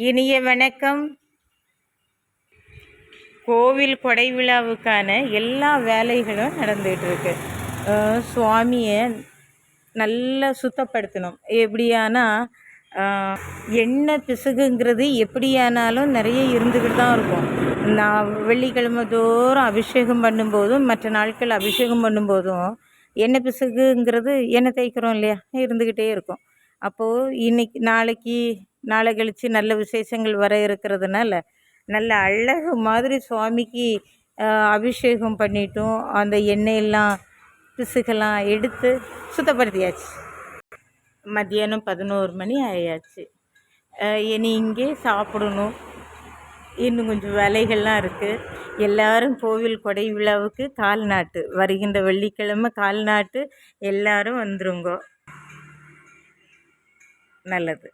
இனிய வணக்கம். கோவில் கொடை விழாவுக்கான எல்லா வேலைகளும் நடந்துகிட்டு இருக்கு. சுவாமியை நல்லா சுத்தப்படுத்தணும். எப்படியானா எண்ணெய் பிசுகுங்கிறது எப்படியானாலும் நிறைய இருந்துக்கிட்டு தான் இருக்கும். நான் வெள்ளிக்கிழமை தோறும் அபிஷேகம் பண்ணும்போதும் மற்ற நாட்கள் அபிஷேகம் பண்ணும்போதும் எண்ணெய் பிசுகுங்கிறது எண்ணெய் தேய்க்கிறோம் இல்லையா, இருந்துக்கிட்டே இருக்கும். அப்போது நாளை கழித்து நல்ல விசேஷங்கள் வர இருக்கிறதுனால நல்ல அழகு மாதிரி சுவாமிக்கு அபிஷேகம் பண்ணிட்டோம். அந்த எண்ணெயெல்லாம் பிசுகெல்லாம் எடுத்து சுத்தப்படுத்தியாச்சு. மத்தியானம் 11 மணி ஆயாச்சு. இனி இங்கே சாப்பிடணும். இன்னும் கொஞ்சம் வேலைகள்லாம் இருக்குது. எல்லாரும் கோவில் கொடை விழாவுக்கு கால் நாட்டு வருகின்ற வெள்ளிக்கிழமை கால் நாட்டு எல்லாரும் வந்துருங்கோ. நல்லது.